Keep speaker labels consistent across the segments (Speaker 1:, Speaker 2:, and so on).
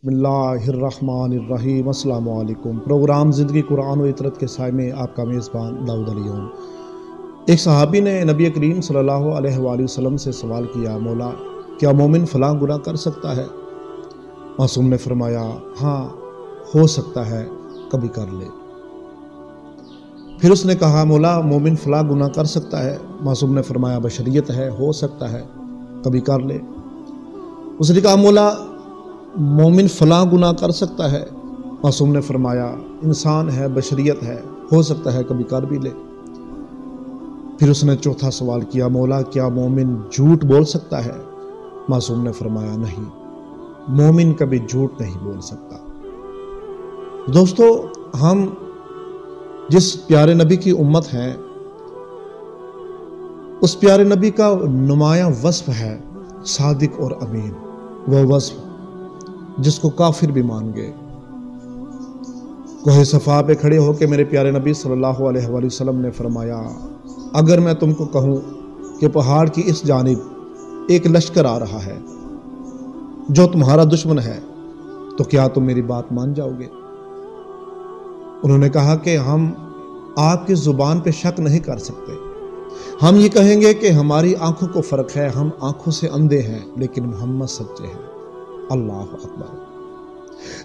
Speaker 1: بسم اللہ الرحمن الرحیم۔ السلام علیکم۔ پروگرام زندگی قرآن و عطرت کے سائے میں آپ کا میزبان داؤد علی ہوں۔ ایک صحابی نے نبی کریم صلی اللہ علیہ وآلہ وسلم سے سوال کیا، مولا کیا مومن فلاں گناہ کر سکتا ہے؟ معصوم نے فرمایا ہاں ہو سکتا ہے، کبھی کر لے۔ پھر اس نے کہا مولا مومن فلاں گناہ کر سکتا ہے؟ معصوم نے فرمایا بشریت ہے، ہو سکتا ہے، کبھی کر لے۔ اس نے کہا مولا مومن فلاں گناہ کر سکتا ہے؟ معصوم نے فرمایا انسان ہے، بشریت ہے، ہو سکتا ہے کبھی کر بھی لے۔ پھر اس نے چوتھا سوال کیا، مولا کیا مومن جھوٹ بول سکتا ہے؟ معصوم نے فرمایا نہیں، مومن کبھی جھوٹ نہیں بول سکتا۔ دوستو، ہم جس پیارے نبی کی امت ہیں، اس پیارے نبی کا نمایاں وصف ہے صادق اور امین، وہ وصف جس کو کافر بھی مان گئے۔ کوہ صفا پہ کھڑے ہو کے میرے پیارے نبی صلی اللہ علیہ وآلہ وسلم نے فرمایا اگر میں تم کو کہوں کہ پہاڑ کی اس جانب ایک لشکر آ رہا ہے جو تمہارا دشمن ہے تو کیا تم میری بات مان جاؤ گے؟ انہوں نے کہا کہ ہم آپ کی زبان پہ شک نہیں کر سکتے، ہم یہ کہیں گے کہ ہماری آنکھوں کو فرق ہے، ہم آنکھوں سے اندھے ہیں لیکن محمد سچے ہیں۔ اللہ اکبر۔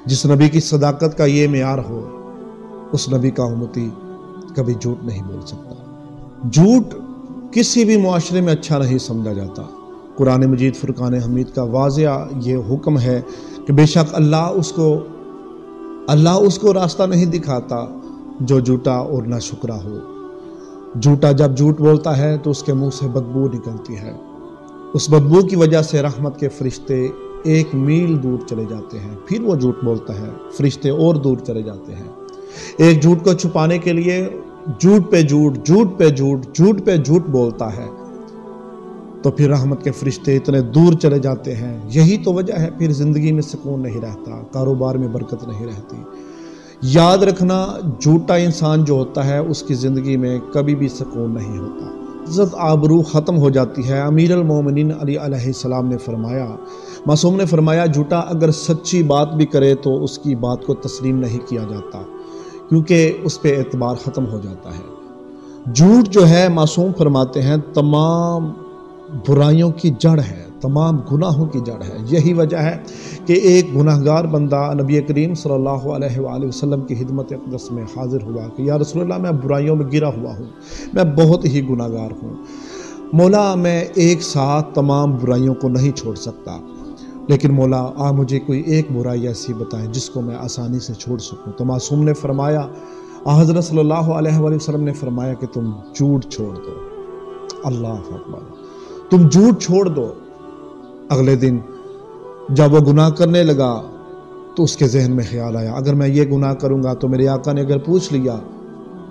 Speaker 1: جس نبی کی صداقت کا یہ معیار ہو، اس نبی کا امتی کبھی جھوٹ نہیں بول سکتا۔ جھوٹ کسی بھی معاشرے میں اچھا نہیں سمجھا جاتا۔ قرآن مجید فرقان حمید کا واضح یہ حکم ہے کہ بے شک اللہ اس کو راستہ نہیں دکھاتا جو جھوٹا اور ناشکرا ہو۔ جھوٹا جب جھوٹ بولتا ہے تو اس کے منہ سے بدبو نکلتی ہے، اس بدبو کی وجہ سے رحمت کے فرشتے ایک میل دور چلے جاتے ہیں، پھر وہ جھوٹ بولتا ہے، فرشتے اور دور چلے جاتے ہیں۔ ایک جھوٹ کو چھپانے کے لیے جھوٹ پہ جھوٹ بولتا ہے تو پھر رحمت کے فرشتے اتنے دور چلے جاتے ہیں۔ یہی تو وجہ ہے پھر زندگی میں سکون نہیں رہتا، کاروبار میں برکت نہیں رہتی۔ یاد رکھنا، جھوٹا انسان جو ہوتا ہے اس کی زندگی میں کبھی بھی سکون نہیں ہوتا، عزت آبرو ختم ہو جاتی ہے۔ امیر المومنین علی علیہ السلام نے فرمایا، معصوم نے فرمایا جھوٹا اگر سچی بات بھی کرے تو اس کی بات کو تسلیم نہیں کیا جاتا کیونکہ اس پہ اعتبار ختم ہو جاتا ہے۔ جھوٹ جو ہے، معصوم فرماتے ہیں، تمام برائیوں کی جڑ ہے، تمام گناہوں کی جڑ ہے۔ یہی وجہ ہے کہ ایک گناہگار بندہ نبی کریم صلی اللہ علیہ وآلہ وسلم کی خدمت اقدس میں حاضر ہوا کہ یا رسول اللہ میں برائیوں میں گرا ہوا ہوں، میں بہت ہی گناہگار ہوں، مولا میں ایک ساتھ تمام برائیوں کو نہیں چھوڑ سکتا، لیکن مولا آپ مجھے کوئی ایک برائی ایسی بتائیں جس کو میں آسانی سے چھوڑ سکوں۔ تو معصوم نے فرمایا، حضرت صلی اللہ علیہ وآلہ وسلم نے فرمایا کہ تم جھوٹ چھوڑ دو۔ اللہ اکبر، تم جھوٹ چھوڑ دو۔ اگلے دن جب وہ گناہ کرنے لگا تو اس کے ذہن میں خیال آیا اگر میں یہ گناہ کروں گا تو میرے آقا نے اگر پوچھ لیا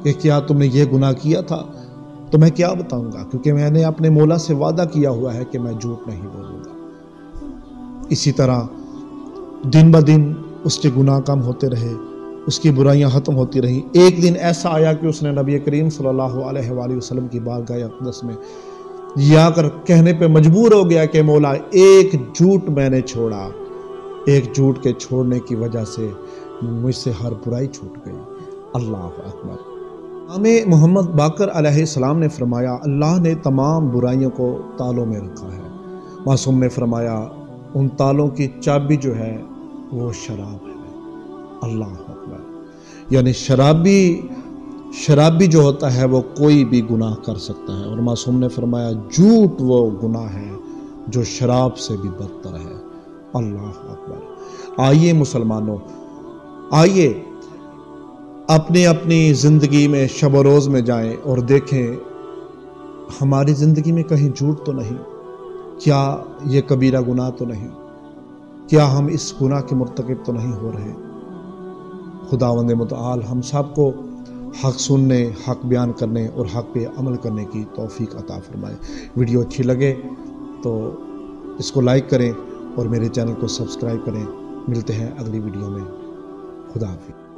Speaker 1: کہ کیا تم نے یہ گناہ کیا تھا تو میں کیا بتاؤں گا، کیونکہ میں نے اپنے مولا سے وعدہ کیا ہوا ہے کہ میں جھوٹ نہیں بولوں گا۔ اسی طرح دن بدن اس کے گناہ کم ہوتے رہے، اس کی برائیاں ختم ہوتی رہیں۔ ایک دن ایسا آیا کہ اس نے نبی کریم صلی اللہ علیہ وآلہ وسلم کی بارگاہ اقدس میں یہ آ کر کہنے پہ مجبور ہو گیا کہ مولا ایک جھوٹ میں نے چھوڑا، ایک جھوٹ کے چھوڑنے کی وجہ سے مجھ سے ہر برائی چھوٹ گئی۔ اللہ اکبر۔ امام محمد باقر علیہ السلام نے فرمایا اللہ نے تمام برائیوں کو تالوں میں رکھا ہے۔ معصوم نے فرمایا ان تالوں کی چابی جو ہے وہ شراب ہے۔ اللہ اکبر۔ یعنی شرابی جو ہوتا ہے وہ کوئی بھی گناہ کر سکتا ہے، اور معصوم نے فرمایا جھوٹ وہ گناہ ہے جو شراب سے بھی بدتر ہے۔ اللہ اکبر۔ آئیے مسلمانوں، آئیے اپنی زندگی میں شب و روز میں جائیں اور دیکھیں ہماری زندگی میں کہیں جھوٹ تو نہیں، کیا یہ کبیرہ گناہ تو نہیں، کیا ہم اس گناہ کے مرتکب تو نہیں ہو رہے؟ خداوند متعال ہم سب کو حق سننے، حق بیان کرنے اور حق پہ عمل کرنے کی توفیق عطا فرمائے۔ ویڈیو اچھی لگے تو اس کو لائک کریں اور میرے چینل کو سبسکرائب کریں۔ ملتے ہیں اگلی ویڈیو میں۔ خدا حافظ۔